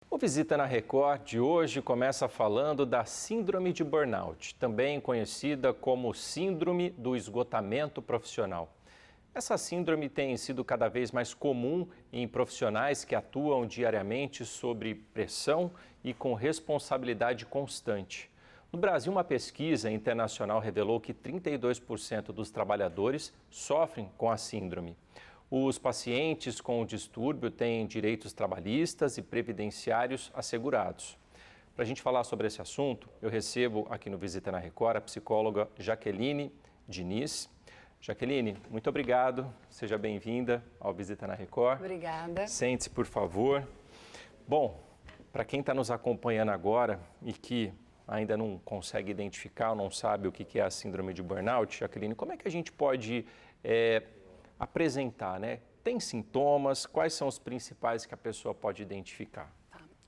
O Visita na Record de hoje começa falando da síndrome de burnout, também conhecida como síndrome do esgotamento profissional. Essa síndrome tem sido cada vez mais comum em profissionais que atuam diariamente sob pressão e com responsabilidade constante. No Brasil, uma pesquisa internacional revelou que 32% dos trabalhadores sofrem com a síndrome. Os pacientes com o distúrbio têm direitos trabalhistas e previdenciários assegurados. Para a gente falar sobre esse assunto, eu recebo aqui no Visita na Record a psicóloga Jaqueline Diniz. Jaqueline, muito obrigado. Seja bem-vinda ao Visita na Record. Obrigada. Sente-se, por favor. Bom, para quem está nos acompanhando agora e que ainda não consegue identificar ou não sabe o que é a síndrome de burnout, Jaqueline, como é que a gente pode apresentar, né? Tem sintomas? Quais são os principais que a pessoa pode identificar?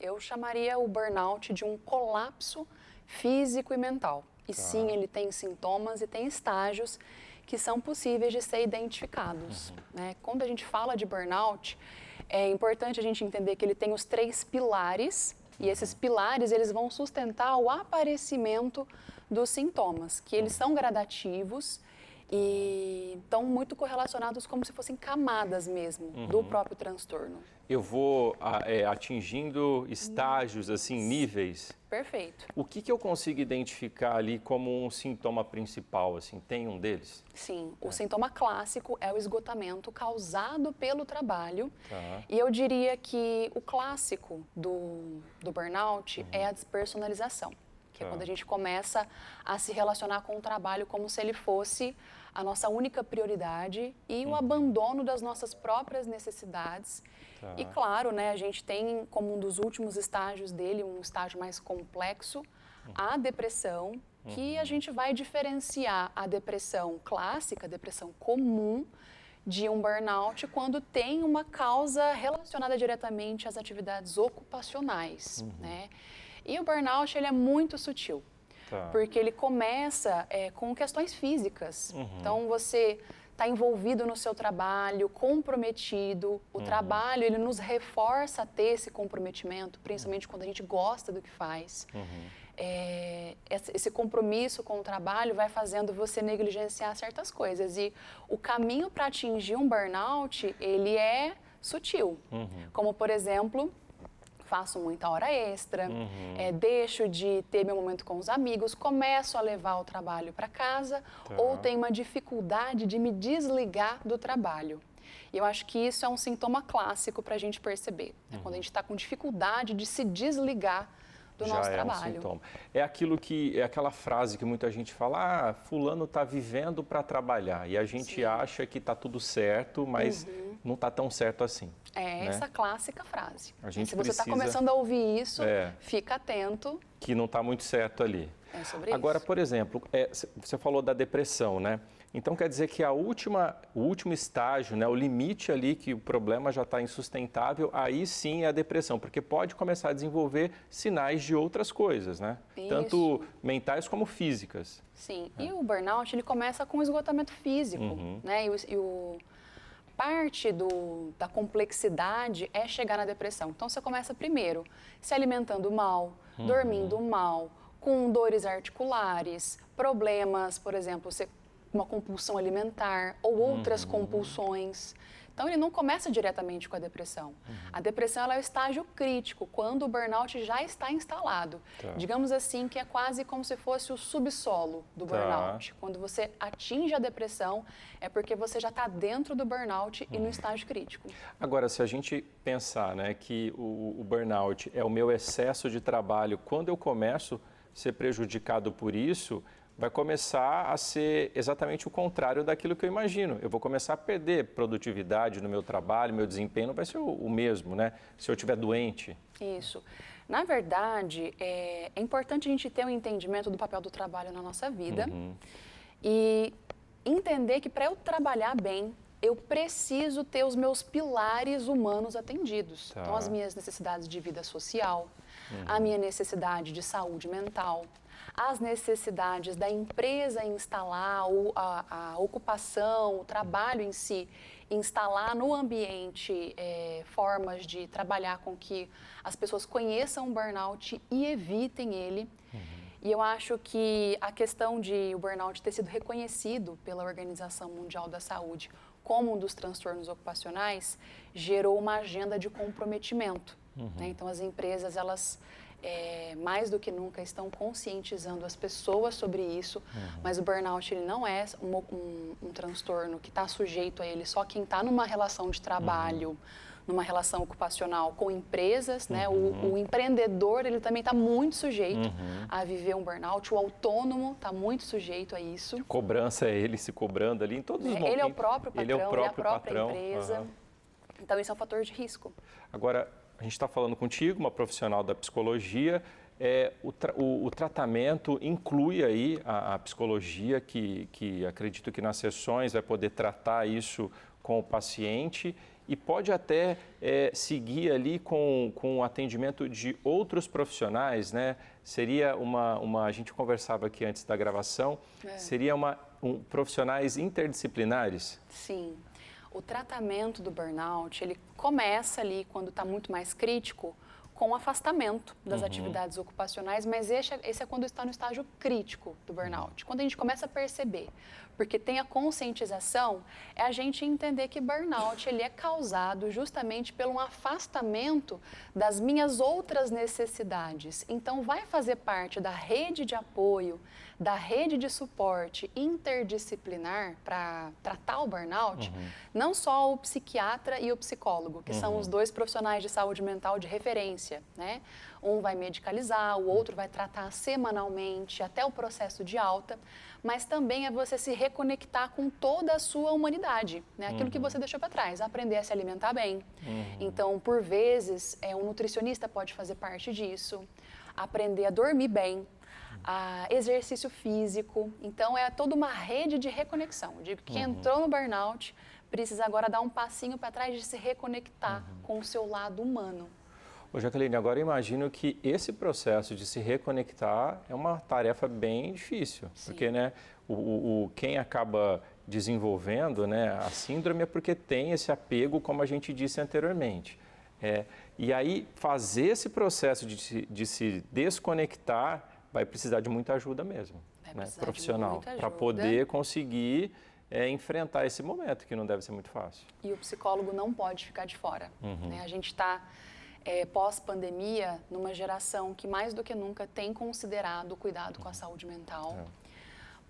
Eu chamaria o burnout de um colapso físico e mental. E sim, ele tem sintomas e tem estágios que são possíveis de ser identificados. Né? Quando a gente fala de burnout, é importante a gente entender que ele tem os 3 pilares, e esses pilares eles vão sustentar o aparecimento dos sintomas, que eles são gradativos e estão muito correlacionados como se fossem camadas mesmo do próprio transtorno. Eu vou atingindo estágios, assim, níveis. Perfeito. O que eu consigo identificar ali como um sintoma principal, assim? Tem um deles? Sim, o sintoma clássico é o esgotamento causado pelo trabalho. Tá. E eu diria que o clássico do burnout é a despersonalização. Que é quando a gente começa a se relacionar com o trabalho como se ele fosse a nossa única prioridade e o abandono das nossas próprias necessidades. Tá. E claro, né, a gente tem como um dos últimos estágios dele, um estágio mais complexo, a depressão, que a gente vai diferenciar a depressão clássica, a depressão comum, de um burnout quando tem uma causa relacionada diretamente às atividades ocupacionais, né? E o burnout, ele é muito sutil, porque ele começa com questões físicas. Então, você está envolvido no seu trabalho, comprometido, o trabalho, ele nos reforça a ter esse comprometimento, principalmente quando a gente gosta do que faz. Esse compromisso com o trabalho vai fazendo você negligenciar certas coisas. E o caminho para atingir um burnout, ele é sutil. Como, por exemplo, faço muita hora extra, deixo de ter meu momento com os amigos, começo a levar o trabalho para casa ou tenho uma dificuldade de me desligar do trabalho. E eu acho que isso é um sintoma clássico para a gente perceber. É quando a gente está com dificuldade de se desligar do nosso trabalho. Um sintoma. É aquilo que é aquela frase que muita gente fala: fulano está vivendo para trabalhar, e a gente acha que está tudo certo, mas não está tão certo assim. É essa clássica frase. A gente Se você está começando a ouvir isso, fica atento. Que não está muito certo ali. É sobre Agora, isso. por exemplo, você falou da depressão, né? Então quer dizer que o último estágio, né, o limite ali que o problema já está insustentável, aí sim é a depressão, porque pode começar a desenvolver sinais de outras coisas, né? Isso. Tanto mentais como físicas. Sim, e o burnout, ele começa com o esgotamento físico, né? Parte da complexidade é chegar na depressão. Então, você começa primeiro se alimentando mal, dormindo mal, com dores articulares, problemas, por exemplo, uma compulsão alimentar ou outras compulsões. Então, ele não começa diretamente com a depressão. A depressão ela é o estágio crítico, quando o burnout já está instalado. Digamos assim, que é quase como se fosse o subsolo do burnout. Quando você atinge a depressão, é porque você já está dentro do burnout e no estágio crítico. Agora, se a gente pensar, né, que o burnout é o meu excesso de trabalho, quando eu começo a ser prejudicado por isso, vai começar a ser exatamente o contrário daquilo que eu imagino. Eu vou começar a perder produtividade no meu trabalho, meu desempenho não vai ser o mesmo, né? Se eu estiver doente. Isso. Na verdade, é importante a gente ter um entendimento do papel do trabalho na nossa vida e entender que para eu trabalhar bem, eu preciso ter os meus pilares humanos atendidos. Tá. Então, as minhas necessidades de vida social, a minha necessidade de saúde mental, as necessidades da empresa instalar, a ocupação, o trabalho em si, instalar no ambiente formas de trabalhar com que as pessoas conheçam o burnout e evitem ele. E eu acho que a questão de o burnout ter sido reconhecido pela Organização Mundial da Saúde como um dos transtornos ocupacionais gerou uma agenda de comprometimento. Né? Então, as empresas, elas mais do que nunca estão conscientizando as pessoas sobre isso, mas o burnout ele não é um transtorno que está sujeito a ele só quem está numa relação de trabalho, numa relação ocupacional com empresas, né? O empreendedor, ele também está muito sujeito a viver um burnout, o autônomo está muito sujeito a isso. Cobrança é ele se cobrando ali em todos os momentos. Ele é o próprio patrão, ele é a própria patrão. empresa. Então, isso é um fator de risco. Agora, a gente está falando contigo, uma profissional da psicologia. O tratamento inclui aí a psicologia, que acredito que nas sessões vai poder tratar isso com o paciente e pode até seguir ali com o atendimento de outros profissionais, né? Seria a gente conversava aqui antes da gravação, seria profissionais interdisciplinares? Sim. O tratamento do burnout, ele começa ali quando está muito mais crítico, com afastamento das atividades ocupacionais, mas esse é quando está no estágio crítico do burnout. Quando a gente começa a perceber, porque tem a conscientização, é a gente entender que burnout ele é causado justamente pelo afastamento das minhas outras necessidades. Então, vai fazer parte da rede de apoio, da rede de suporte interdisciplinar para tratar o burnout, não só o psiquiatra e o psicólogo, que são os dois profissionais de saúde mental de referência, né? Um vai medicalizar, o outro vai tratar semanalmente até o processo de alta, mas também é você se reconectar com toda a sua humanidade, né? Aquilo que você deixou para trás, aprender a se alimentar bem. Então, por vezes, um nutricionista pode fazer parte disso, aprender a dormir bem, exercício físico. Então, é toda uma rede de reconexão. Eu digo que quem entrou no burnout precisa agora dar um passinho para trás de se reconectar com o seu lado humano. Ô, Jaqueline, agora eu imagino que esse processo de se reconectar é uma tarefa bem difícil, porque né, quem acaba desenvolvendo, né, a síndrome é porque tem esse apego, como a gente disse anteriormente. E aí, fazer esse processo de se desconectar vai precisar de muita ajuda mesmo, né, profissional, para poder conseguir enfrentar esse momento, que não deve ser muito fácil. E o psicólogo não pode ficar de fora. Né? A gente está, pós-pandemia, numa geração que mais do que nunca tem considerado o cuidado com a saúde mental.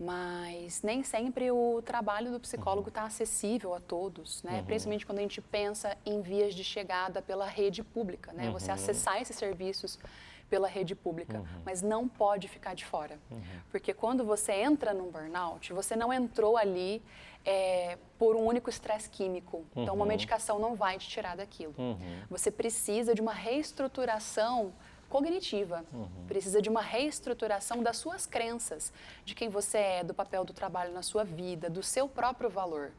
Mas nem sempre o trabalho do psicólogo está acessível a todos, né? Principalmente quando a gente pensa em vias de chegada pela rede pública, né? Você acessar esses serviços pela rede pública, mas não pode ficar de fora. Porque quando você entra num burnout, você não entrou ali por um único estresse químico. Então, uma medicação não vai te tirar daquilo. Você precisa de uma reestruturação cognitiva, precisa de uma reestruturação das suas crenças, de quem você é, do papel do trabalho na sua vida, do seu próprio valor.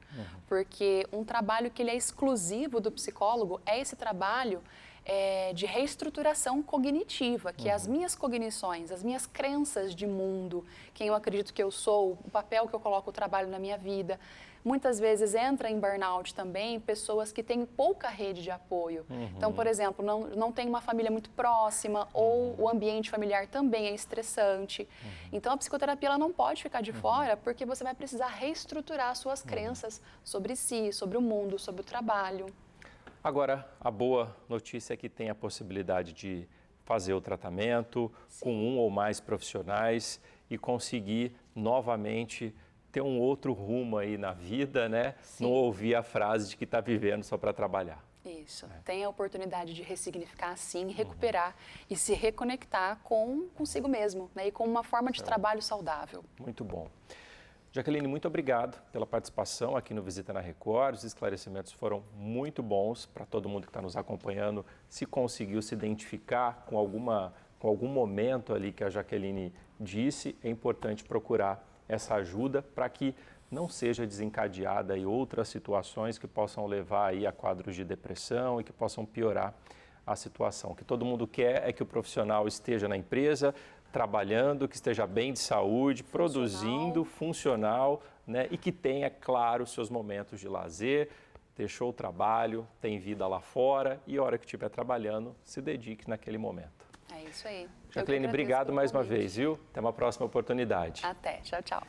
Porque um trabalho que ele é exclusivo do psicólogo é esse trabalho de reestruturação cognitiva, que é as minhas cognições, as minhas crenças de mundo, quem eu acredito que eu sou, o papel que eu coloco o trabalho na minha vida. Muitas vezes entra em burnout também pessoas que têm pouca rede de apoio. Então, por exemplo, não tem uma família muito próxima ou o ambiente familiar também é estressante. Então, a psicoterapia ela não pode ficar de fora porque você vai precisar reestruturar suas crenças sobre si, sobre o mundo, sobre o trabalho. Agora, a boa notícia é que tem a possibilidade de fazer o tratamento com um ou mais profissionais e conseguir novamente ter um outro rumo aí na vida, né? Não ouvir a frase de que está vivendo só para trabalhar. Isso. Tem a oportunidade de ressignificar, sim, recuperar e se reconectar consigo mesmo, né? E com uma forma de trabalho saudável. Muito bom. Jaqueline, muito obrigado pela participação aqui no Visita na Record. Os esclarecimentos foram muito bons para todo mundo que está nos acompanhando. Se conseguiu se identificar com algum momento ali que a Jaqueline disse, é importante procurar essa ajuda para que não seja desencadeada aí outras situações que possam levar aí a quadros de depressão e que possam piorar a situação. O que todo mundo quer é que o profissional esteja na empresa, trabalhando, que esteja bem de saúde, produzindo, funcional, né? E que tenha, claro, seus momentos de lazer, deixou o trabalho, tem vida lá fora e a hora que estiver trabalhando, se dedique naquele momento. É isso aí. Jacqueline, obrigado mais uma vez, viu? Até uma próxima oportunidade. Até. Tchau, tchau.